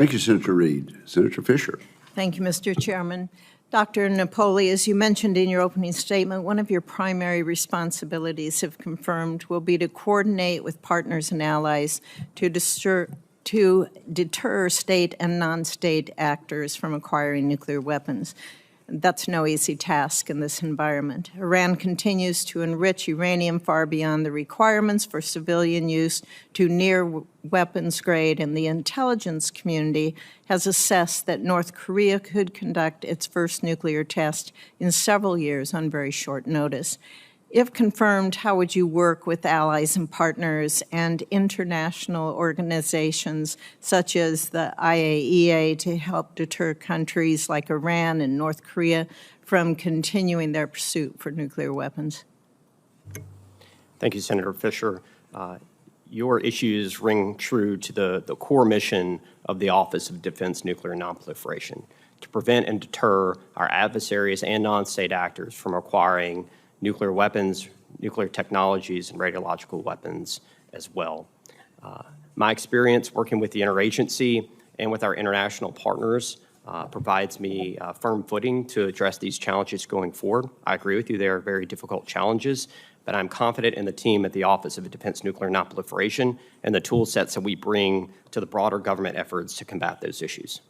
Thank you, Senator Reed. Senator Fischer. Thank you, Mr. Chairman. Dr. Napoli, as you mentioned in your opening statement, one of your primary responsibilities, if confirmed, will be to coordinate with partners and allies to deter state and non-state actors from acquiring nuclear weapons. That's no easy task in this environment. Iran continues to enrich uranium far beyond the requirements for civilian use to near weapons grade, and the intelligence community has assessed that North Korea could conduct its first nuclear test in several years on very short notice. If confirmed, how would you work with allies and partners and international organizations such as the IAEA to help deter countries like Iran and North Korea from continuing their pursuit for nuclear weapons? Thank you, Senator Fischer. Your issues ring true to the core mission of the Office of Defense Nuclear Nonproliferation, to prevent and deter our adversaries and non-state actors from acquiring nuclear weapons, nuclear technologies, and radiological weapons as well. My experience working with the interagency and with our international partners provides me firm footing to address these challenges going forward. I agree with you, they are very difficult challenges, but I'm confident in the team at the Office of Defense Nuclear Nonproliferation and the tool sets that we bring to the broader government efforts to combat those issues.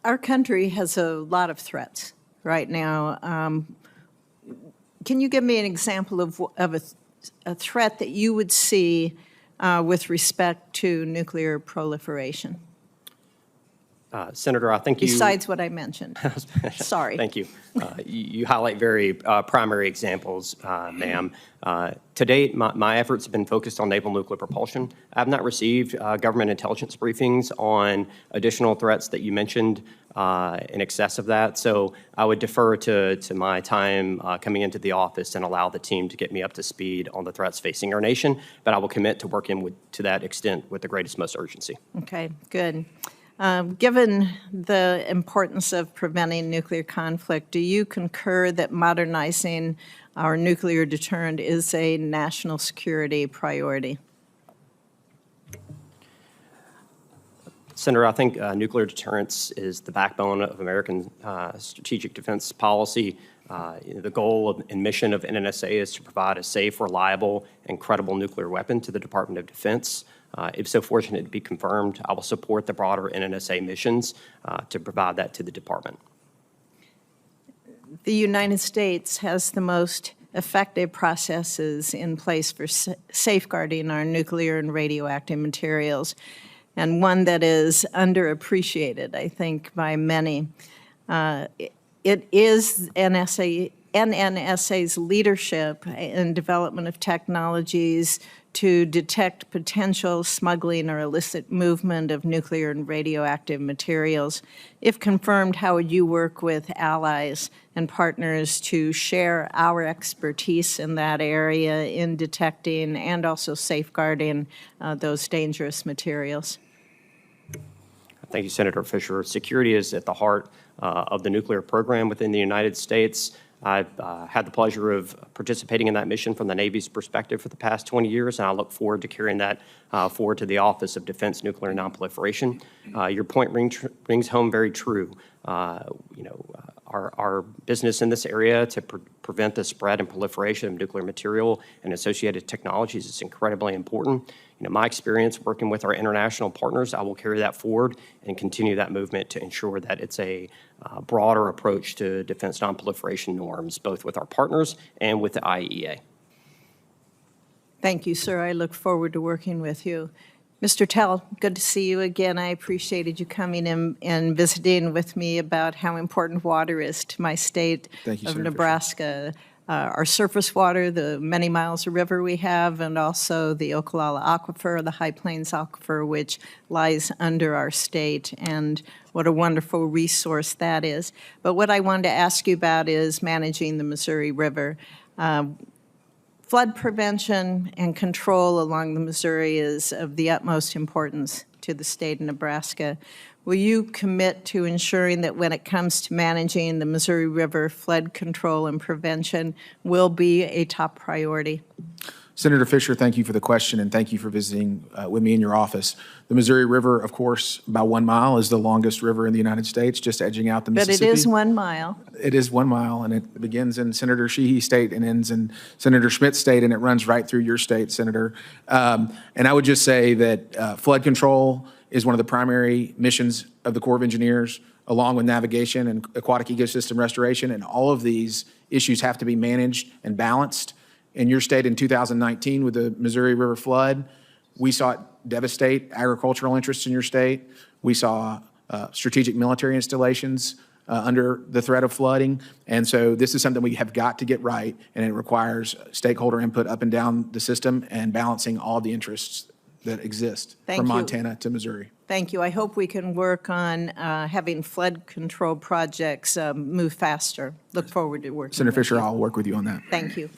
Our country has a lot of threats right now. Can you give me an example of a threat that you would see with respect to nuclear proliferation? Senator, I think you— Besides what I mentioned. Sorry. Thank you. You highlight very primary examples, ma'am. To date, my efforts have been focused on naval nuclear propulsion. I have not received government intelligence briefings on additional threats that you mentioned in excess of that, so I would defer to my time coming into the office and allow the team to get me up to speed on the threats facing our nation, but I will commit to working to that extent with the greatest, most urgency. Okay, good. Given the importance of preventing nuclear conflict, do you concur that modernizing our nuclear deterrent is a national security priority? Senator, I think nuclear deterrence is the backbone of American strategic defense policy. The goal and mission of NNSA is to provide a safe, reliable, and credible nuclear weapon to the Department of Defense. If so fortunate to be confirmed, I will support the broader NNSA missions to provide that to the department. The United States has the most effective processes in place for safeguarding our nuclear and radioactive materials, and one that is underappreciated, I think, by many. It is NNSA's leadership in development of technologies to detect potential smuggling or illicit movement of nuclear and radioactive materials. If confirmed, how would you work with allies and partners to share our expertise in that area in detecting and also safeguarding those dangerous materials? Thank you, Senator Fischer. Security is at the heart of the nuclear program within the United States. I've had the pleasure of participating in that mission from the Navy's perspective for the past 20 years, and I look forward to carrying that forward to the Office of Defense Nuclear Nonproliferation. Your point rings home very true. Our business in this area to prevent the spread and proliferation of nuclear material and associated technologies is incredibly important. My experience working with our international partners, I will carry that forward and continue that movement to ensure that it's a broader approach to defense nonproliferation norms, both with our partners and with the IAEA. Thank you, sir. I look forward to working with you. Mr. Tell, good to see you again. I appreciated you coming in and visiting with me about how important water is to my state of Nebraska. Our surface water, the many miles of river we have, and also the Ocala Aquifer, the High Plains Aquifer, which lies under our state, and what a wonderful resource that is. But what I wanted to ask you about is managing the Missouri River. Flood prevention and control along the Missouri is of the utmost importance to the state of Nebraska. Will you commit to ensuring that when it comes to managing the Missouri River, flood control and prevention will be a top priority? Senator Fischer, thank you for the question, and thank you for visiting with me in your office. The Missouri River, of course, by 1 mile, is the longest river in the United States, just edging out the Mississippi. But it is 1 mile. It is 1 mile, and it begins in Senator Sheehy's state and ends in Senator Schmidt's state, and it runs right through your state, Senator. And I would just say that flood control is one of the primary missions of the Corps of Engineers, along with navigation and aquatic ecosystem restoration, and all of these issues have to be managed and balanced. In your state in 2019 with the Missouri River flood, we saw it devastate agricultural interests in your state. We saw strategic military installations under the threat of flooding. And so this is something we have got to get right, and it requires stakeholder input up and down the system and balancing all the interests that exist from Montana to Missouri. Thank you. I hope we can work on having flood control projects move faster. Look forward to working Senator with Fischer, you. I'll work with you on that. Thank you.